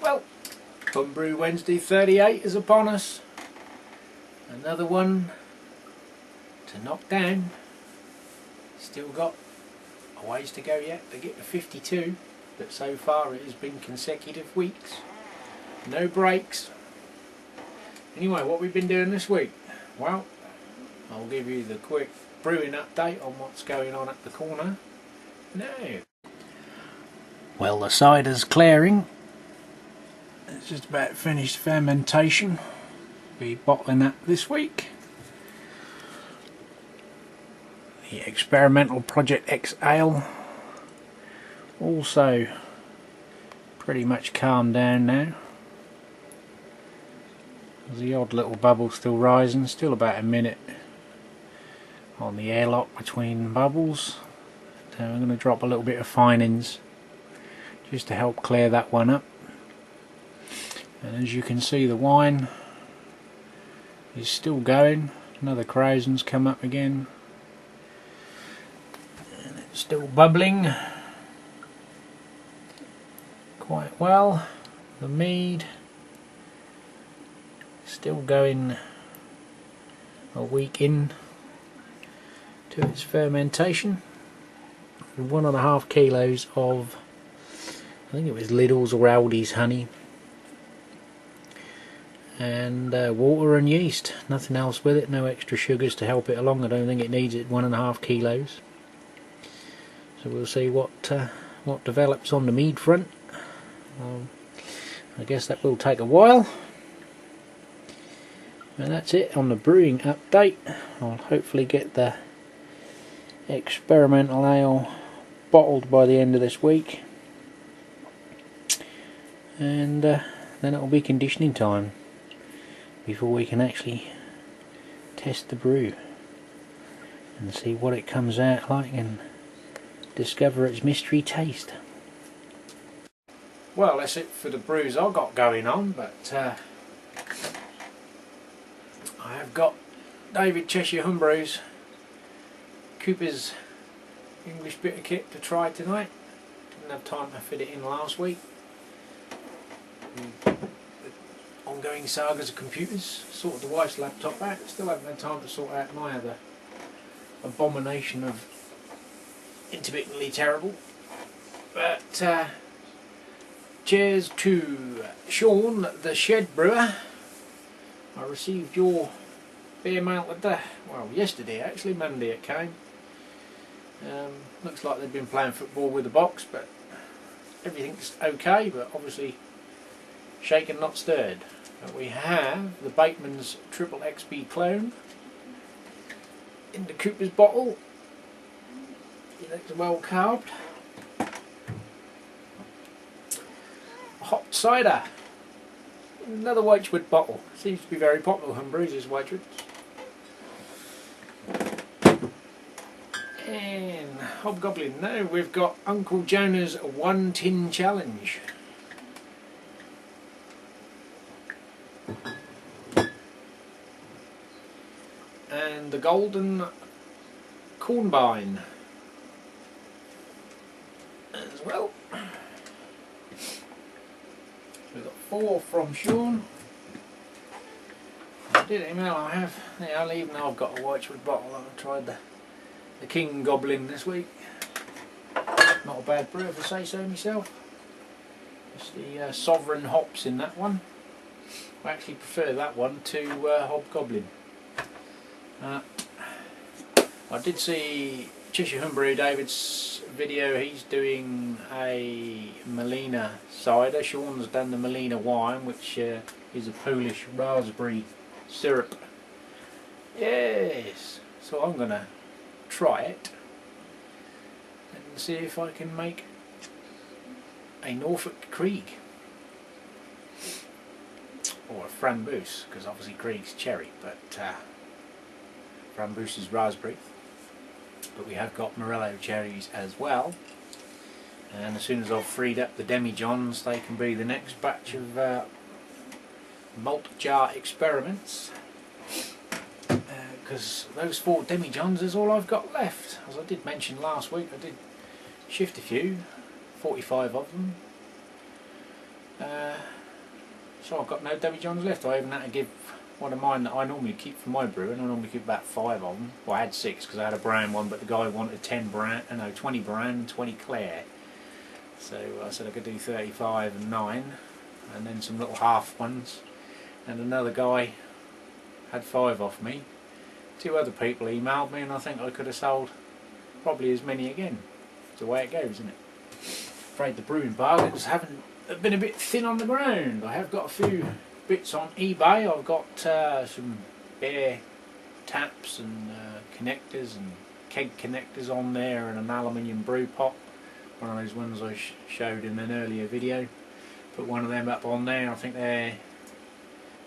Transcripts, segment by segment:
Well, Homebrew Wednesday 38 is upon us. Another one to knock down. Still got a ways to go yet to get to 52, but so far it has been consecutive weeks. No breaks. Anyway, what we've been doing this week? Well, I'll give you the quick brewing update on what's going on at the corner now. Well, the cider's clearing. It's just about finished fermentation. Be bottling that this week. The experimental Project X Ale also pretty much calmed down now. There's the odd little bubble still rising, still about a minute on the airlock between bubbles. So I'm going to drop a little bit of finings just to help clear that one up. And as you can see, the wine is still going. Another corrosion's come up again. And it's still bubbling quite well. The mead still going a week in to its fermentation. 1.5 kilos of, I think it was Lidl's or Aldi's honey, and water and yeast, nothing else with it, no extra sugars to help it along. I don't think it needs it 1.5 kilos. So we'll see what develops on the mead front. I guess that will take a while. And that's it on the brewing update. I'll hopefully get the experimental ale bottled by the end of this week, and then it'll be conditioning time before we can actually test the brew and see what it comes out like and discover its mystery taste. Well, that's it for the brews I've got going on, but I have got David Cheshire Homebrew's Cooper's English bitter kit to try tonight. Didn't have time to fit it in last week. The ongoing sagas of computers. Sorted the wife's laptop out. Still haven't had time to sort out my other abomination of intermittently terrible. But cheers to Sean, the shed brewer. I received your beer mail today. Well, yesterday actually, Monday it came. Looks like they've been playing football with the box, but everything's okay, but obviously shaken not stirred. But we have the Bateman's Triple XB clone in the Cooper's bottle. It looks well carved. Hot cider. Another Wedgwood bottle. Seems to be very popular, Homebrews, is Wedgwood. And Hobgoblin. Now we've got Uncle Jonah's 1 tin challenge. And the Golden Cornbine as well. We've got 4 from Sean. I did email I have. Yeah, even though I've got a Wedgwood bottle, I've tried the King Goblin this week. Not a bad brew if I say so myself. It's the Sovereign hops in that one. I actually prefer that one to Hobgoblin. I did see Cheshire Homebrew David's video. He's doing a Melina cider. Sean's done the Melina wine, which is a Polish raspberry syrup. Yes, so I'm gonna try it and see if I can make a Norfolk Krieg or a Framboose, because obviously Krieg's cherry, but Framboose is raspberry. But we have got Morello cherries as well, and as soon as I've freed up the demijohns, they can be the next batch of malt jar experiments, because those 4 demijohns is all I've got left. As I did mention last week, I did shift a few, 45 of them, So I've got no Debbie Johns left. I even had to give one of mine that I normally keep for my brewing. I normally keep about 5 of them. Well, I had 6 because I had a brown one, but the guy wanted 20 brown and 20 clear. So I said I could do 35 and 9, and then some little half ones. And another guy had 5 off me. 2 other people emailed me, and I think I could have sold probably as many again. It's the way it goes, isn't it? Afraid the brewing bargains haven't been a bit thin on the ground. I have got a few bits on eBay. I've got some beer taps and connectors and keg connectors on there, and an aluminium brew pot, one of those ones I showed in an earlier video. Put one of them up on there. I think they're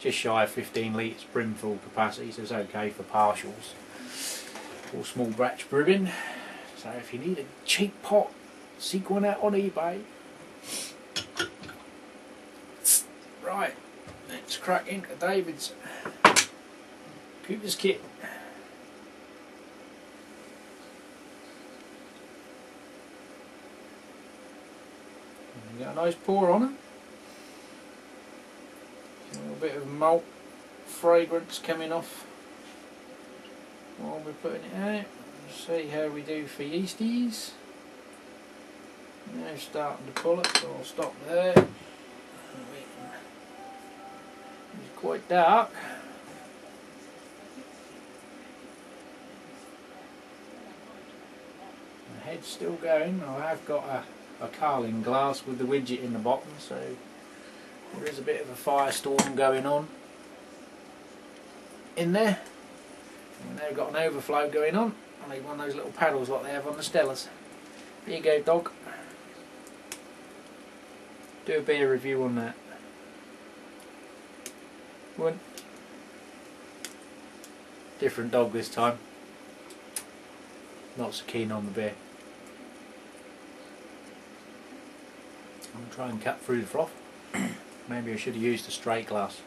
just shy of 15 litres brimful capacity, so it's okay for partials or small batch brewing. So if you need a cheap pot, seek one out on eBay. Right, let's crack into David's Cooper's kit. And got a nice pour on it. A little bit of malt fragrance coming off while we're putting it out. See how we do for yeasties. Now starting to pull it, so I'll stop there. It's quite dark. The head's still going. I have got a Carling glass with the widget in the bottom, so there is a bit of a firestorm going on in there. We've now got an overflow going on. I need one of those little paddles like they have on the Stellas. Here you go, dog. Do a beer review on that. One. Different dog this time. Not so keen on the beer. I'll try and cut through the froth. Maybe I should have used a straight glass.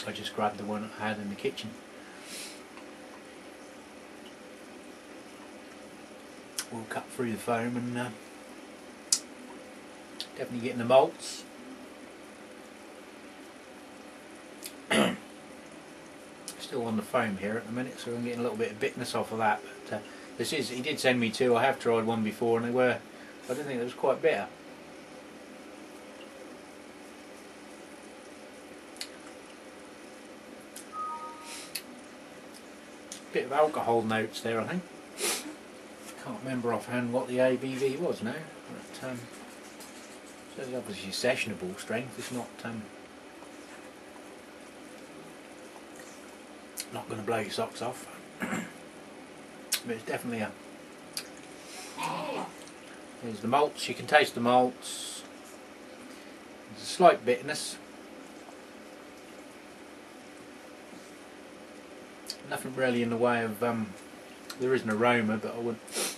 I just grabbed the one I had in the kitchen. We'll cut through the foam and definitely getting the malts. Still on the foam here at the minute, so I'm getting a little bit of bitterness off of that. But this is, he did send me 2. I have tried one before, and they were, I didn't think it was quite bitter. Bit of alcohol notes there, I think. Can't remember offhand what the ABV was now. But, so it's obviously sessionable strength. It's not going to blow your socks off. But it's definitely a. There's the malts. You can taste the malts. There's a slight bitterness. Nothing really in the way of there is an aroma, but I wouldn't.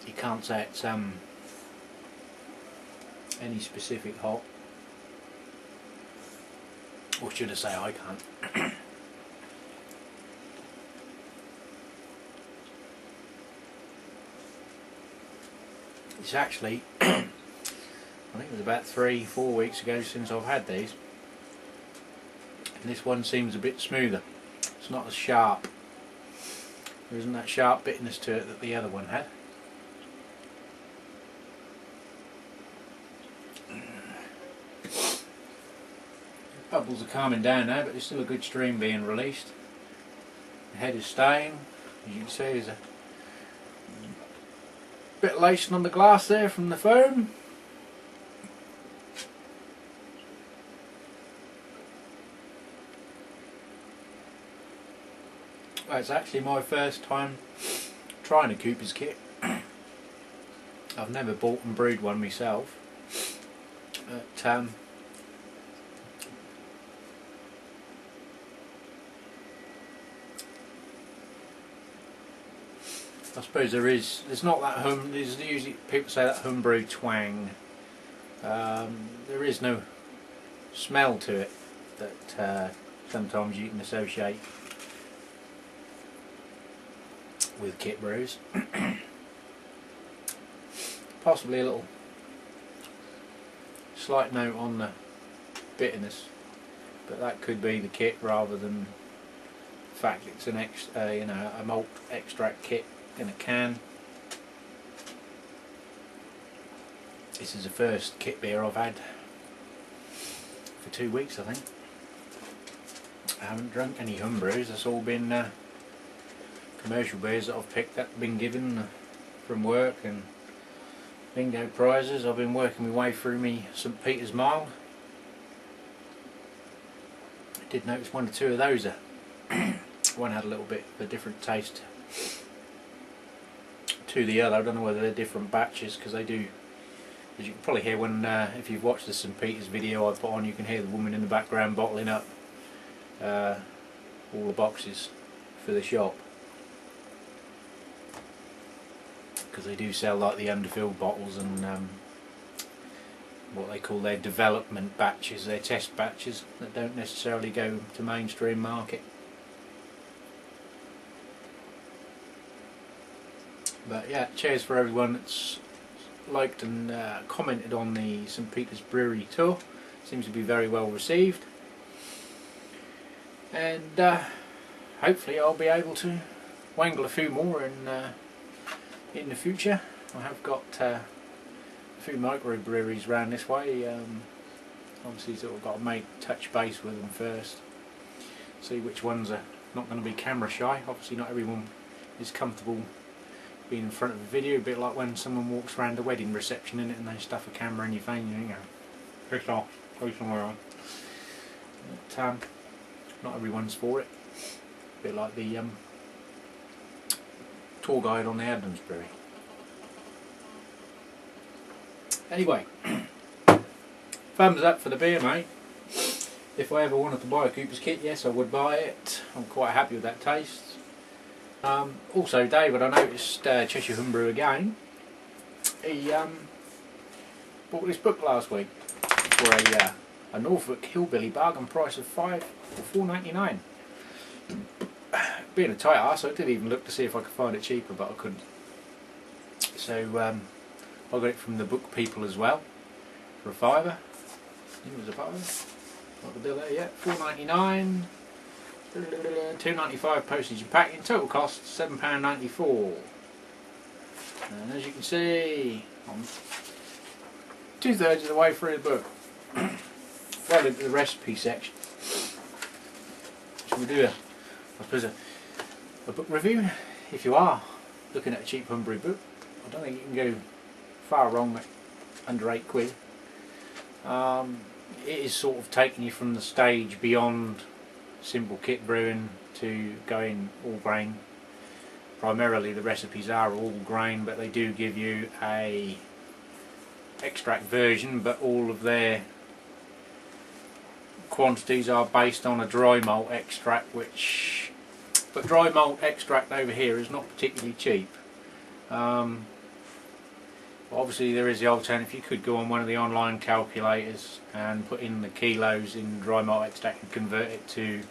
You can't say it's any specific hop. Or should I say I can't. It's actually, I think it was about 3-4 weeks ago since I've had these, and this one seems a bit smoother. It's not as sharp. There isn't that sharp bitterness to it that the other one had. The bubbles are calming down now, but there's still a good stream being released. The head is staying. As you can see, there's a bit of lacing on the glass there from the foam. Well, it's actually my first time trying a Cooper's kit. I've never bought and brewed one myself, but I suppose there's not that there's usually people say that homebrew twang. There is no smell to it that sometimes you can associate with kit brews. Possibly a little slight note on the bitterness, but that could be the kit rather than the fact it's an you know, a malt extract kit in a can. This is the first kit beer I've had for 2 weeks, I think. I haven't drunk any homebrews. It's all been commercial beers that I've picked up, been given from work and bingo prizes. I've been working my way through me St Peter's mild. I did notice 1 or 2 of those. One had a little bit of a different taste to the other. I don't know whether they're different batches, because they do, as you can probably hear when if you've watched the St Peter's video I put on, you can hear the woman in the background bottling up all the boxes for the shop, because they do sell like the underfilled bottles and what they call their development batches, their test batches that don't necessarily go to mainstream market. But yeah, cheers for everyone that's liked and commented on the St Peter's Brewery tour. Seems to be very well received, and hopefully I'll be able to wangle a few more in the future. I have got a few microbreweries around this way. Obviously sort of got to touch base with them first, see which ones are not going to be camera shy. Obviously not everyone is comfortable being in front of a video, a bit like when someone walks around a wedding reception in it and they stuff a camera in your face and you go, piss off, go somewhere else. But not everyone's for it. A bit like the tour guide on the Adams Brewery. Anyway, thumbs up for the beer, mate. If I ever wanted to buy a Cooper's kit, yes, I would buy it. I'm quite happy with that taste. Also, David, I noticed Cheshire Homebrew again. He bought this book last week for a Norfolk Hillbilly bargain price of $4.99. Being a tight arse, I did even look to see if I could find it cheaper, but I couldn't. So I got it from the book people as well for a £5. I think it was a £5. Not the bill there yet. $4.99. £2.95 postage and packing. Total cost £7.94. And as you can see, I'm 2/3 of the way through the book. Right into the recipe section. So we'll do a book review. If you are looking at a cheap homebrew book, I don't think you can go far wrong at under £8. It is sort of taking you from the stage beyond simple kit brewing to going all grain. Primarily the recipes are all grain, but they do give you a extract version, but all of their quantities are based on a dry malt extract, but dry malt extract over here is not particularly cheap. Obviously there is the alternative. You could go on one of the online calculators and put in the kilos in dry malt extract and convert it to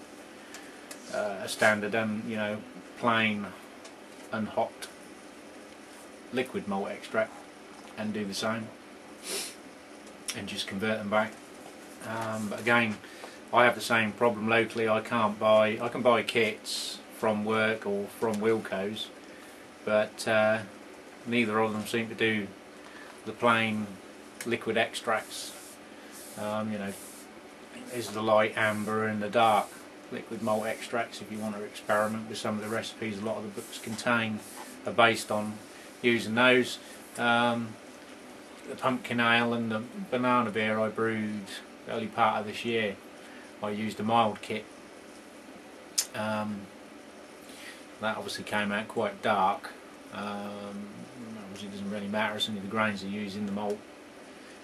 a standard and plain and hot liquid malt extract and do the same and just convert them back. But again, I have the same problem locally. I can buy kits from work or from Wilco's, but neither of them seem to do the plain liquid extracts. There's the light amber and the dark liquid malt extracts if you want to experiment with some of the recipes a lot of the books contain are based on using those. The pumpkin ale and the banana beer I brewed early part of this year, I used a mild kit. That obviously came out quite dark. Obviously it doesn't really matter, it's only the grains they use in the malt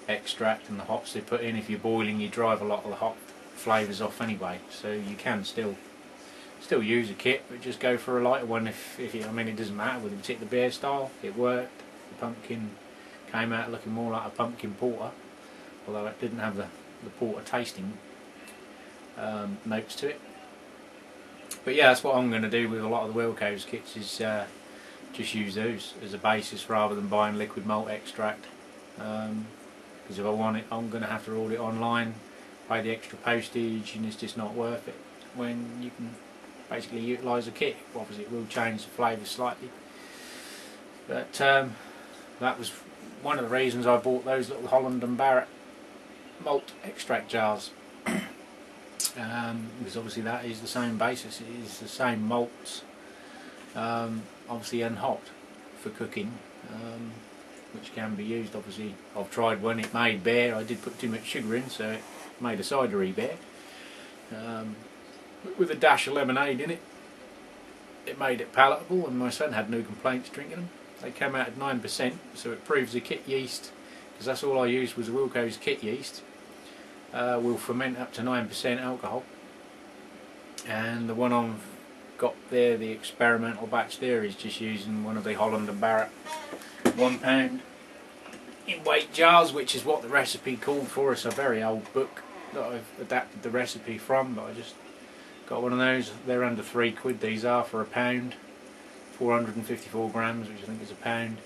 extract and the hops they put in. If you're boiling, you drive a lot of the hop flavours off anyway, so you can still use a kit, but just go for a lighter one if you, it doesn't matter with a particular beer style. It worked. The pumpkin came out looking more like a pumpkin porter, although it didn't have the porter tasting notes to it. But yeah, that's what I'm going to do with a lot of the Wilco's kits, is just use those as a basis rather than buying liquid malt extract. because if I want it I'm going to have to order it online, pay the extra postage, and it's just not worth it when you can basically utilise a kit. Obviously it will change the flavour slightly, but that was one of the reasons I bought those little Holland and Barrett malt extract jars. Because obviously that is the same basis, it is the same malts, obviously unhopped for cooking, which can be used. Obviously I've tried when it made beer, I did put too much sugar in, so it made a cidery beer. With a dash of lemonade in it, it made it palatable, and my son had no complaints drinking them. They came out at 9%, so it proves the kit yeast, because that's all I used was Wilco's kit yeast, will ferment up to 9% alcohol. And the one I've got there, the experimental batch there, is just using one of the Holland and Barrett 1 pound in weight jars, which is what the recipe called for. It's a very old book that I've adapted the recipe from, but I just got one of those. They're under £3 these are, for £1, 454 grams, which I think is £1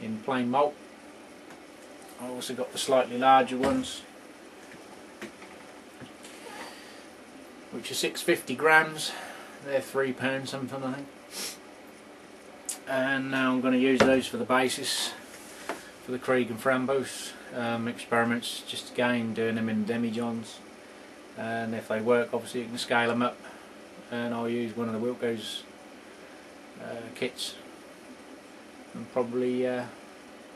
in plain malt. I also got the slightly larger ones, which are 650 grams. They're £3 something, I think. And now I'm going to use those for the basis for the Krieg and Framboos experiments, just again doing them in demijohns, and if they work obviously you can scale them up, and I'll use one of the Wilco's kits and probably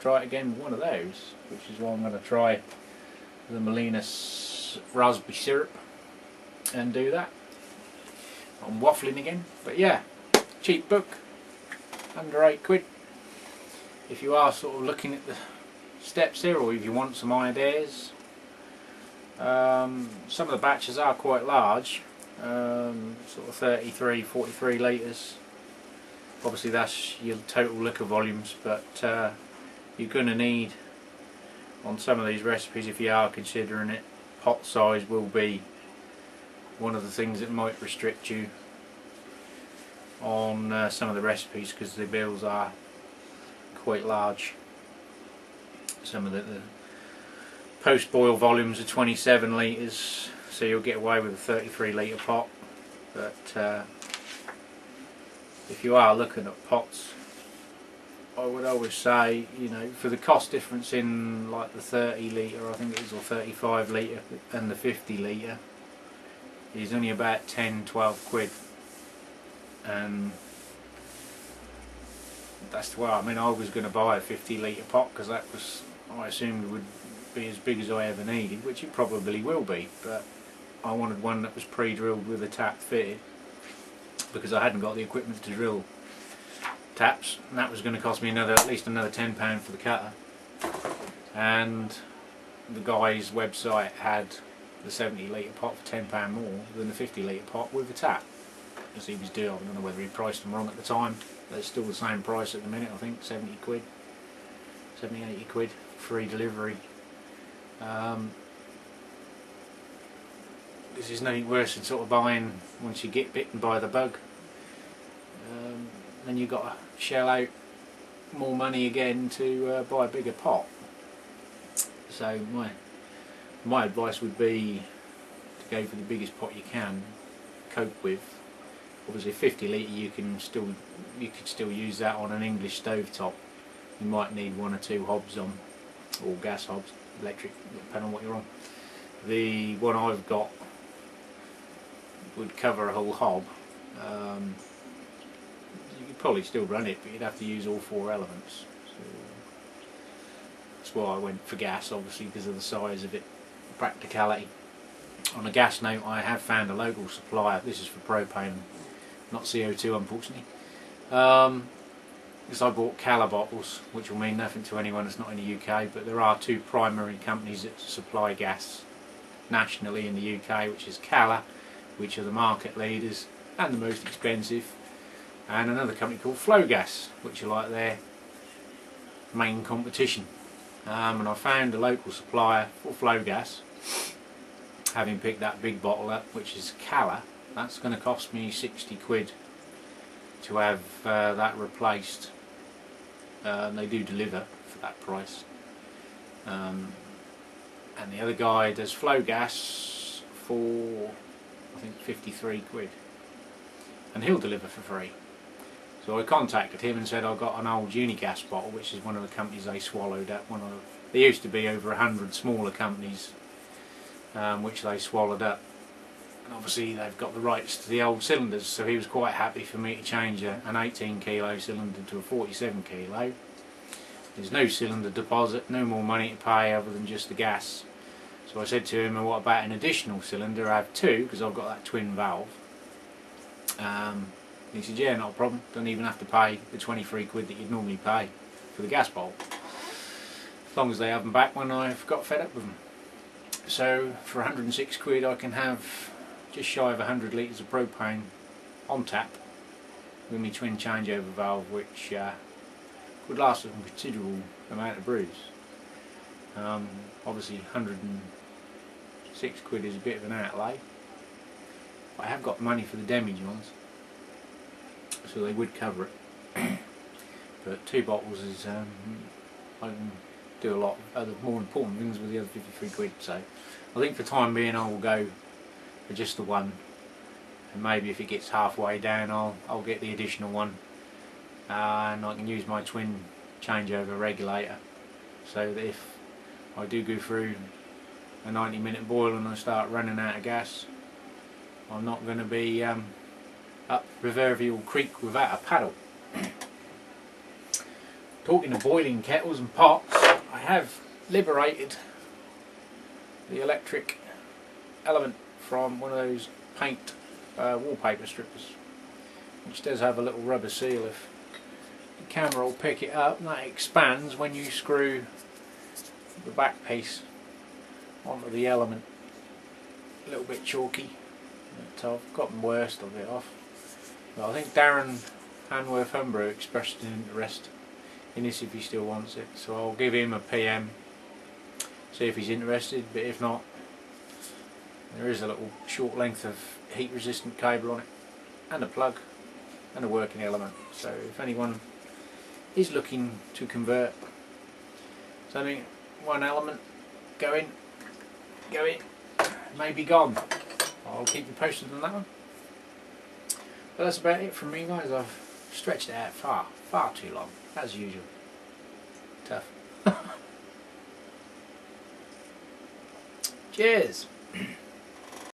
try it again with one of those, which is why I'm going to try the Molinas raspberry syrup and do that. I'm waffling again, but yeah, cheap book, under £8. If you are sort of looking at the steps here, or if you want some ideas, some of the batches are quite large, sort of 33, 43 litres. Obviously that's your total liquor volumes, but you're going to need, on some of these recipes, if you are considering it, pot size will be one of the things that might restrict you on some of the recipes, because the bills are quite large. Some of the post-boil volumes are 27 litres, so you'll get away with a 33 litre pot, but if you are looking at pots, I would always say, you know, for the cost difference in like the 30 litre, I think it is, or 35 litre and the 50 litre, is only about 10-12 £, and that's why, I mean, I was going to buy a 50 litre pot because that was, I assumed, would be as big as I ever needed, which it probably will be, but I wanted one that was pre-drilled with a tap fitted, because I hadn't got the equipment to drill taps, and that was going to cost me at least another £10 for the cutter. And the guy's website had the 70 litre pot for £10 more than the 50 litre pot with the tap, as he was doing. I don't know whether he priced them wrong at the time. They're still the same price at the minute, I think, 70 £, 70-80 free delivery. This is nothing worse than sort of buying, once you get bitten by the bug, then you've got to shell out more money again to buy a bigger pot. So my advice would be to go for the biggest pot you can cope with. Obviously 50 litre you could still use that on an English stovetop. You might need 1 or 2 hobs on, or gas hobs, electric, depending on what you're on. The one I've got would cover a whole hob. You could probably still run it, but you'd have to use all 4 elements. So that's why I went for gas, obviously, because of the size of it, practicality. On a gas note, I have found a local supplier. This is for propane, not CO2, unfortunately. Because I bought Cala bottles, which will mean nothing to anyone that's not in the UK, but there are 2 primary companies that supply gas nationally in the UK, which is Cala, which are the market leaders and the most expensive, and another company called Flowgas, which are like their main competition. And I found a local supplier for Flowgas, having picked that big bottle up, which is Cala. That's going to cost me 60 quid to have that replaced. They do deliver for that price. and the other guy does flow gas for I think 53 quid, and he'll deliver for free. So I contacted him and said I've got an old Unigas bottle, which is one of the companies they swallowed up. There used to be over 100 smaller companies which they swallowed up, and obviously they've got the rights to the old cylinders, so he was quite happy for me to change an 18 kilo cylinder to a 47 kilo. There's no cylinder deposit, no more money to pay other than just the gas. So I said to him, and what about an additional cylinder? I have two, because I've got that twin valve. He said, yeah, not a problem, don't even have to pay the 23 quid that you'd normally pay for the gas bowl, as long as they have them back when I've got fed up with them. So for 106 quid I can have just shy of 100 litres of propane on tap with my twin changeover valve, which would last a considerable amount of brews. Obviously 106 quid is a bit of an outlay. I have got money for the damaged ones, so they would cover it. But 2 bottles is I can do a lot of other more important things with the other 53 quid. So I think for the time being I will go for just the one, and maybe if it gets halfway down I'll get the additional one, and I can use my twin changeover regulator, so that if I do go through a 90-minute boil and I start running out of gas, I'm not going to be up proverbial creek without a paddle. Talking of boiling kettles and pots, I have liberated the electric element from one of those paint wallpaper strippers, which does have a little rubber seal. If the camera will pick it up, and that expands when you screw the back piece onto the element. A little bit chalky, but I've got the worst of it off. But I think Darren Hanworth Homebrew expressed an interest in this if he still wants it, so I'll give him a PM, see if he's interested. But if not, there is a little short length of heat resistant cable on it, and a plug, and a working element. So if anyone is looking to convert, it's only one element, go in, maybe gone. I'll keep you posted on that one. But that's about it from me, guys. I've stretched it out far too long, as usual. Tough. Cheers.